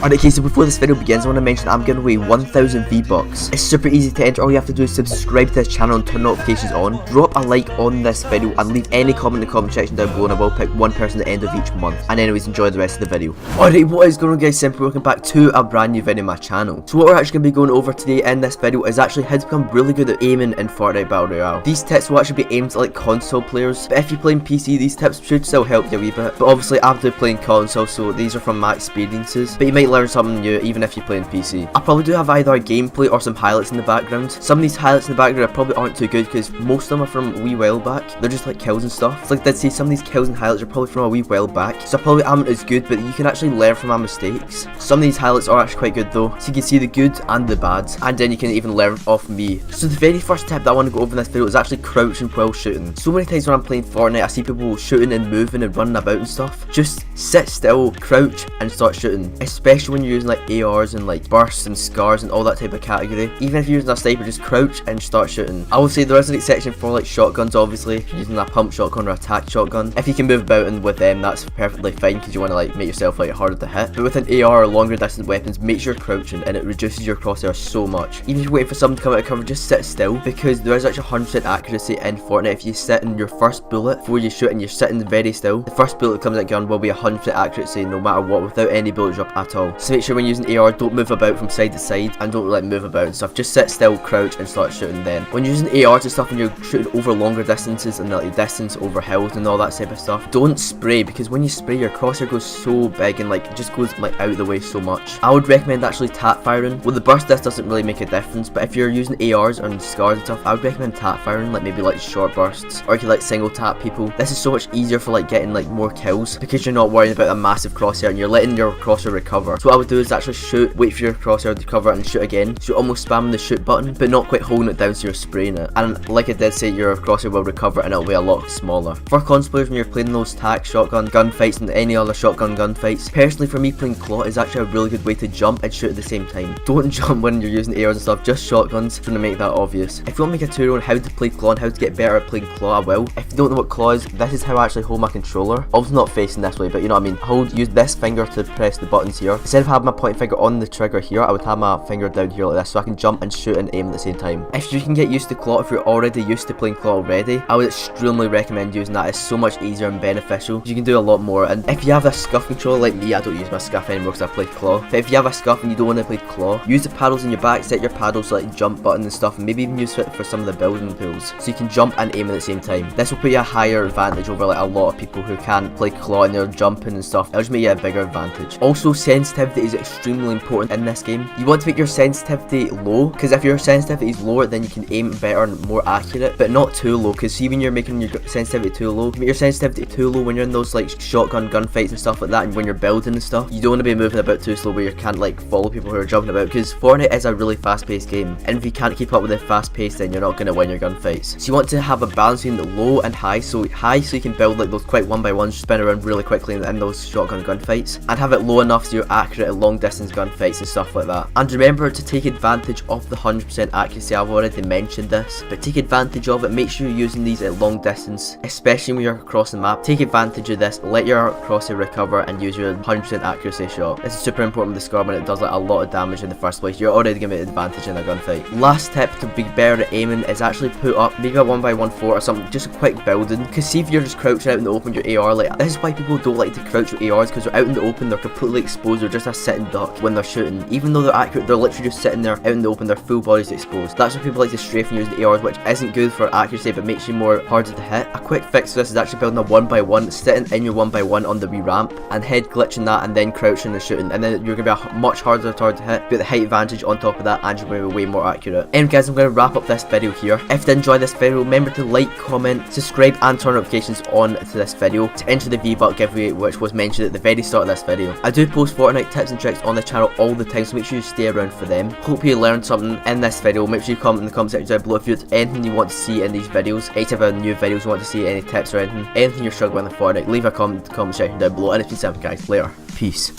Alright, okay, so before this video begins, I want to mention I'm giving away 1000 V-Bucks. It's super easy to enter. All you have to do is subscribe to this channel and turn notifications on. Drop a like on this video and leave any comment in the comment section down below, and I will pick one person at the end of each month. And anyways, enjoy the rest of the video. Alright, what is going on, guys? Simple, welcome back to a brand new video on my channel. So what we're actually going to be going over today in this video is actually how to become really good at aiming in Fortnite Battle Royale. These tips will actually be aimed at like console players, but if you're playing PC, these tips should still help you a wee bit. But obviously I'm playing console, so these are from my experiences. But you might learn something new even if you're playing PC. I probably do have either a gameplay or some highlights in the background. Some of these highlights in the background probably aren't too good because most of them are from a wee while back. They're just like kills and stuff. So like I did say, some of these kills and highlights are probably from a wee while back, so I probably aren't as good, but you can actually learn from my mistakes. Some of these highlights are actually quite good though, so you can see the good and the bad, and then you can even learn off me. So the very first tip that I want to go over in this video is actually crouching while shooting. So many times when I'm playing Fortnite, I see people shooting and moving and running about and stuff. Just sit still, crouch, and start shooting. Especially when you're using like ARs and like bursts and scars and all that type of category. Even if you're using a sniper, just crouch and start shooting. I would say there is an exception for like shotguns, obviously. If you're using a pump shotgun or attack shotgun, if you can move about and with them, that's perfectly fine because you want to like make yourself like harder to hit. But with an AR or longer distance weapons, make sure you're crouching, and it reduces your crosshair so much. Even if you're waiting for someone to come out of cover, just sit still, because there is actually 100% accuracy in Fortnite. If you sit in your first bullet before you shoot and you're sitting very still, the first bullet that comes out gun will be 100% accuracy no matter what, without any bullet drop at all. So make sure when using AR, don't move about from side to side and don't like move about and stuff. Just sit still, crouch, and start shooting. Then when you're using ARs and stuff and you're shooting over longer distances and like distance over hills and all that type of stuff, don't spray, because when you spray, your crosshair goes so big and like it just goes like out of the way so much. I would recommend actually tap firing. Well, the burst disc doesn't really make a difference, but if you're using ARs and scars and stuff, I would recommend tap firing, like maybe like short bursts, or you can like single tap people. This is so much easier for like getting like more kills because you're not worrying about a massive crosshair and you're letting your crosshair recover. So what I would do is actually shoot, wait for your crosshair to recover, and shoot again. So you're almost spamming the shoot button, but not quite holding it down so you're spraying it. And like I did say, your crosshair will recover and it'll be a lot smaller. For console players, when you're playing those tac shotgun gunfights and any other shotgun gunfights, personally for me, playing claw is actually a really good way to jump and shoot at the same time. Don't jump when you're using ARs and stuff, just shotguns, trying to make that obvious. If you want to make a tutorial on how to play claw and how to get better at playing claw, I will. If you don't know what claw is, this is how I actually hold my controller. Obviously not facing this way, but you know what I mean. Use this finger to press the buttons here. Instead of having my pointing finger on the trigger here, I would have my finger down here like this, so I can jump and shoot and aim at the same time. If you can get used to claw, if you're already used to playing claw already, I would extremely recommend using that. It's so much easier and beneficial. You can do a lot more. And if you have a scuff controller like me, I don't use my scuff anymore because I play claw. But if you have a scuff and you don't want to play claw, use the paddles in your back, set your paddles to like jump button and stuff, and maybe even use it for some of the building pools, so you can jump and aim at the same time. This will put you a higher advantage over like a lot of people who can't play claw and they're jumping and stuff. It'll just make you a bigger advantage. Also, sensitivity is extremely important in this game. You want to make your sensitivity low, because if your sensitivity is lower, then you can aim better and more accurate, but not too low, because see, when you're making your sensitivity too low, make your sensitivity too low when you're in those like shotgun gunfights and stuff like that, and when you're building and stuff, you don't want to be moving about too slow where you can't like follow people who are jumping about, because Fortnite is a really fast-paced game, and if you can't keep up with the fast pace, then you're not going to win your gunfights. So you want to have a balance between the low and high. So high so you can build like those quick 1x1s, spin around really quickly in those shotgun gunfights, and have it low enough so you're accurate at long distance gunfights and stuff like that. And remember to take advantage of the 100% accuracy. I've already mentioned this, but take advantage of it. Make sure you're using these at long distance, especially when you're across the map. Take advantage of this, let your crosshair recover, and use your 100% accuracy shot. This is super important with the scar when it does like a lot of damage in the first place. You're already giving it advantage in a gunfight. Last tip to be better at aiming is actually put up maybe a 1x1 fort or something, just a quick building, because see, if you're just crouching out in the open your AR, like this is why people don't like to crouch with ARs, because they're out in the open, they're completely exposed, they're just a sitting duck when they're shooting. Even though they're accurate, they're literally just sitting there out in the open, their full body's exposed. That's why people like to strafe and use the ARs, which isn't good for accuracy but makes you more harder to hit. A quick fix to this is actually building a 1x1, sitting in your 1x1 on the wee ramp and head glitching that and then crouching and shooting, and then you're going to be a much harder target to hit, get the height advantage on top of that, and you're going to be way more accurate. Anyway guys, I'm going to wrap up this video here. If you did enjoy this video, remember to like, comment, subscribe, and turn notifications on to this video to enter the V-Buck giveaway, which was mentioned at the very start of this video. I do post Fortnite tips and tricks on the channel all the time, so make sure you stay around for them. Hope you learned something in this video. Make sure you comment in the comment section down below if there's anything you want to see in these videos, any type of new videos you want to see, any tips or anything you're struggling with Fortnite, leave a comment in the comment section down below. And it's been simple guys, later, peace.